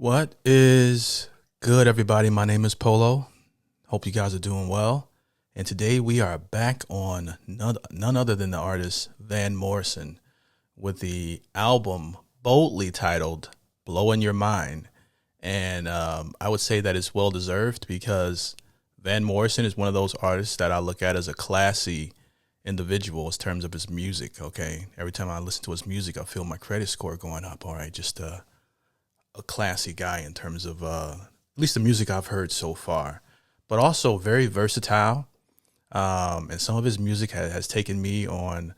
What is good, everybody? My name is Polo. Hope you guys are doing well. And today we are back on none other than the artist Van Morrison with the album boldly titled Blowing Your Mind. And I would say that it's well deserved because Van Morrison is one of those artists that I look at as a classy individual in terms of his music. Okay. Every time I listen to his music, I feel my credit score going up. All right. Just a classy guy in terms of at least the music I've heard so far, but also very versatile. And some of his music has taken me on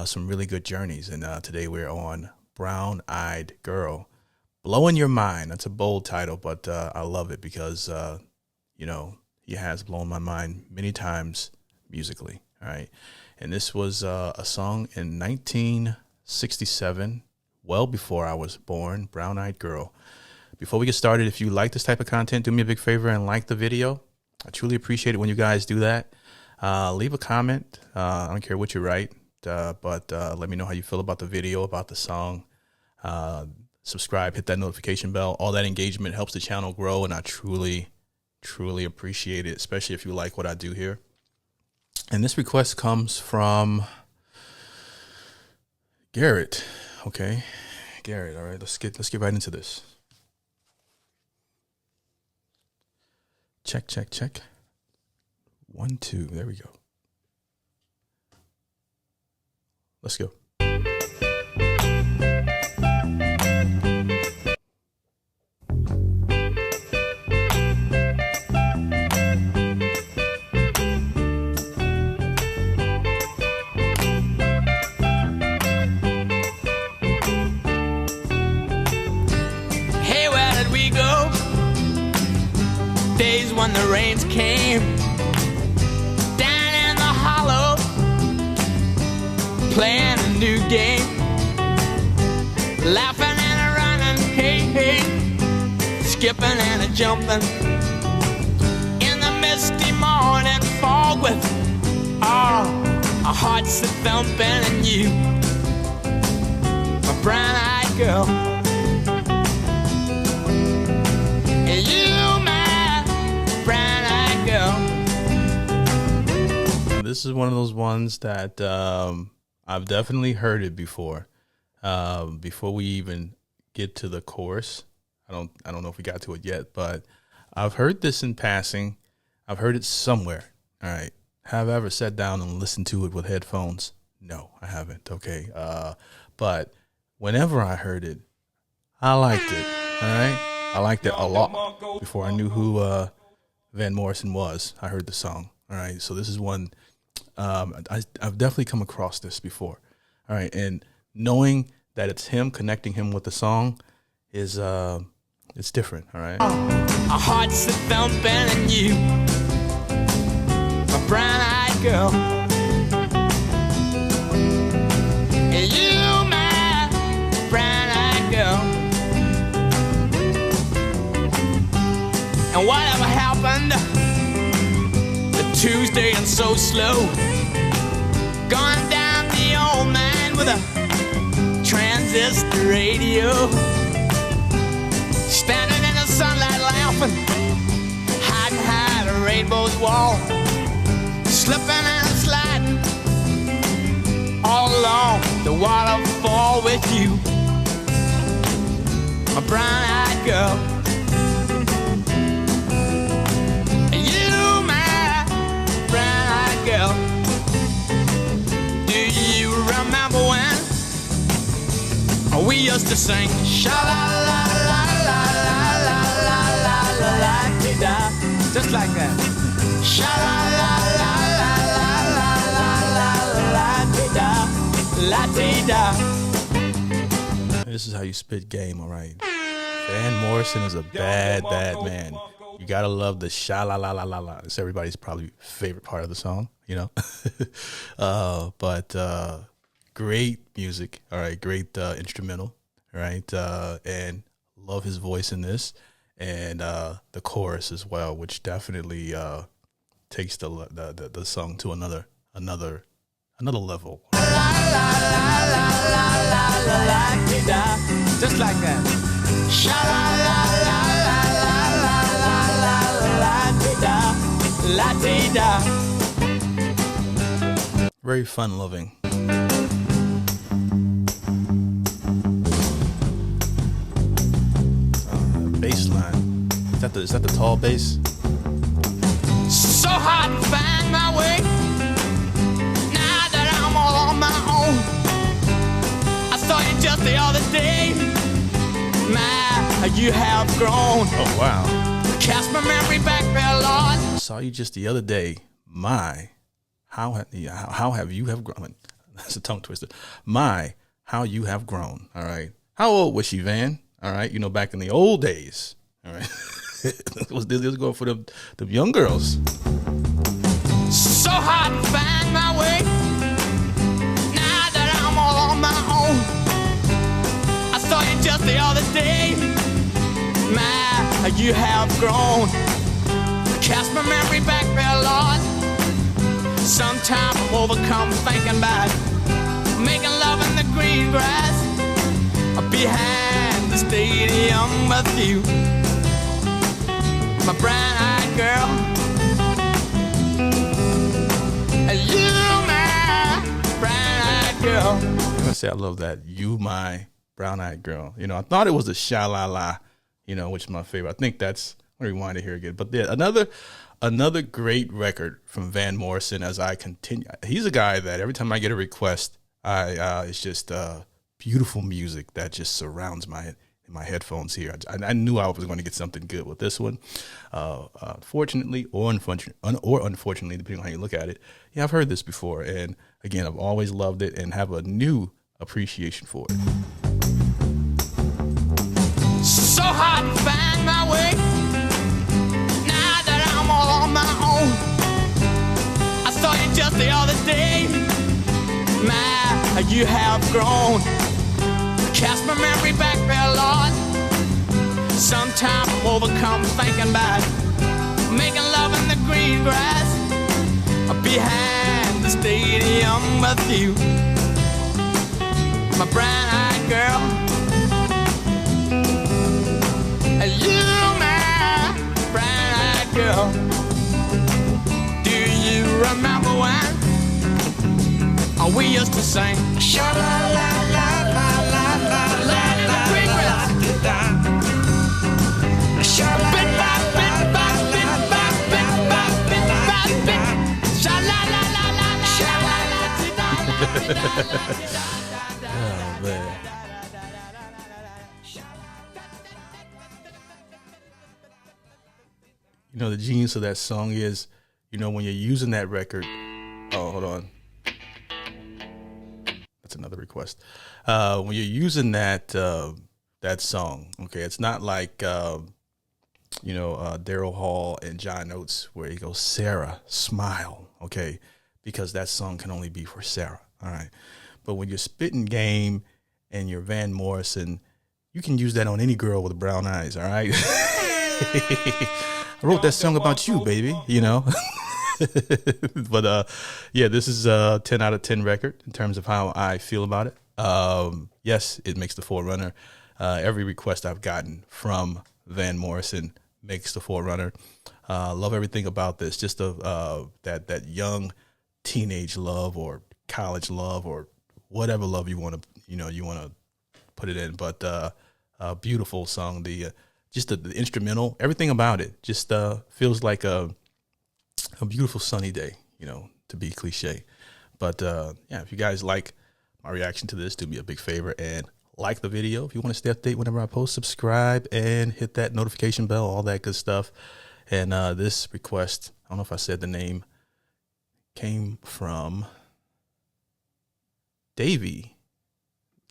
some really good journeys. And today we're on Brown Eyed Girl, Blowing Your Mind. That's a bold title, but I love it because, he has blown my mind many times musically. All right. And this was a song in 1967. Well before I was born, Brown Eyed Girl. Before we get started, if you like this type of content, do me a big favor and like the video. I truly appreciate it when you guys do that. Leave a comment. I don't care what you write, but let me know how you feel about the video, about the song. Subscribe, hit that notification bell. All that engagement helps the channel grow, and I truly, truly appreciate it, especially if you like what I do here. And this request comes from Garrett. Okay, Garrett. All right, let's get right into this. Check. 1, 2. There we go. Let's go. Days when the rains came down in the hollow, playing a new game, laughing and a running, hey, skipping and a jumping in the misty morning fog with our hearts a thumping, and you, my brown-eyed girl, and you, brown-eyed girl. This is one of those ones that I've definitely heard it before. Before we even get to the chorus, I don't know if we got to it yet, but I've heard this in passing. I've heard it somewhere. All right. Have I ever sat down and listened to it with headphones? No, I haven't. Okay. But whenever I heard it, I liked it. All right. I liked it a lot before I knew who Van Morrison was. I heard the song. All right. So this is one, I've definitely come across this before. All right. And knowing that it's him, connecting him with the song is, it's different. All right. Our hearts are thumping, and you, my brown-eyed girl, and you, my brown-eyed girl. And whatever happened to Tuesday and so slow, gone down the old man with a transistor radio, standing in the sunlight laughing, hiding behind a rainbow's wall, slipping and sliding all along the waterfall with you, my brown-eyed girl. Girl, do you remember when we used to sing sha-la-la-la-la-la-la-la-la-la-la-la-la-la-la-la, just like that? Sha-la-la-la-la-la-la-la-la-la-la-la. This is how you spit game, all right? Van Morrison is a bad man. You gotta love the sha-la-la-la-la-la. It's everybody's probably favorite part of the song, but great music, all right, great instrumental, all right, and love his voice in this, and the chorus as well, which definitely takes the song to another level. Just like that. Sha-la-la. la-dee-da. Very fun-loving. Bass line. Is that the tall bass? So hard to find my way. Now that I'm all on my own. I saw you just the other day. My, you have grown. Oh, wow. Cast my memory back there, Lord. Saw you just the other day. My, how have you have grown? I mean, that's a tongue twister. My, how you have grown. All right. How old was she, Van? All right. You know, back in the old days. All right. This was going for the young girls. So hard to find my way. Now that I'm all on my own. I saw you just the other day. My, you have grown. Cast my memory back there, Lord. Sometimes I'm overcome thinking about making love in the green grass behind the stadium with you. My brown-eyed girl, you my brown-eyed girl. I'm gonna say I love that. You my brown-eyed girl. You know, I thought it was a sha-la-la, you know, which is my favorite. I think that's, I'm gonna rewind it here again. But yeah, another great record from Van Morrison. As I continue, he's a guy that every time I get a request, it's just beautiful music that just surrounds my headphones here. I knew I was going to get something good with this one. Fortunately or unfortunately, depending on how you look at it, yeah, I've heard this before, and again, I've always loved it and have a new appreciation for it. So hard to find my way. Now that I'm all on my own. I saw you just the other day. My, you have grown. Cast my memory back there, Lord. Sometimes I'm overcome thinking about making love in the green grass behind the stadium with you. My brown-eyed girl, you my brown-eyed girl. Do you remember when we used to sing sha-la-la-la-la-la-la-la in the green grass? Oh, man. You know, the genius of that song is, you know, when you're using that record. Oh, hold on. That's another request. When you're using that song, okay, it's not like Daryl Hall and John Oates where he goes, Sarah, smile, okay, because that song can only be for Sarah, all right. But when you're spitting game and you're Van Morrison, you can use that on any girl with brown eyes, all right. I wrote that song about you, baby, you know. But yeah, this is a 10 out of 10 record in terms of how I feel about it. Yes, it makes the Forerunner. Every request I've gotten from Van Morrison makes the Forerunner. Love everything about this. Just that young teenage love or college love or whatever love you want to put it in. But beautiful song. Just the instrumental, everything about it just feels like a beautiful sunny day, you know, to be cliche. But yeah, if you guys like my reaction to this, do me a big favor and like the video. If you want to stay updated whenever I post, subscribe and hit that notification bell, all that good stuff. And this request, I don't know if I said the name, came from Davey.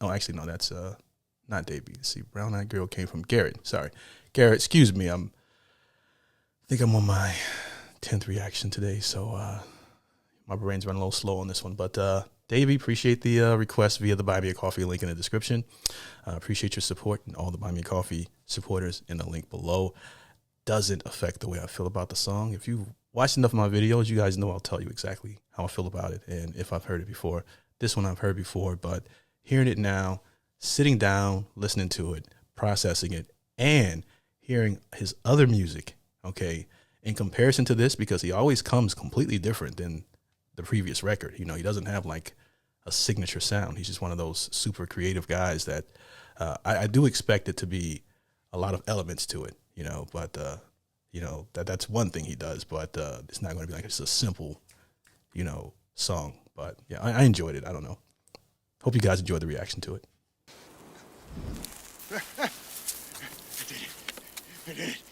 Oh, actually, no, that's not Davey. Let's see, Brown Eyed Girl came from Garrett. Sorry, Garrett, excuse me. I think I'm on my 10th reaction today, so my brain's running a little slow on this one. But Davey, appreciate the request via the Buy Me a Coffee link in the description. Appreciate your support and all the Buy Me a Coffee supporters in the link below. Doesn't affect the way I feel about the song. If you've watched enough of my videos, you guys know I'll tell you exactly how I feel about it and if I've heard it before. This one I've heard before, but hearing it now, sitting down, listening to it, processing it, and hearing his other music, okay, in comparison to this, because he always comes completely different than the previous record. You know, he doesn't have like a signature sound. He's just one of those super creative guys that I do expect it to be a lot of elements to it, you know, but, you know, that's one thing he does, but it's not going to be like it's a simple, you know, song. But yeah, I enjoyed it. I don't know. Hope you guys enjoyed the reaction to it. I did it.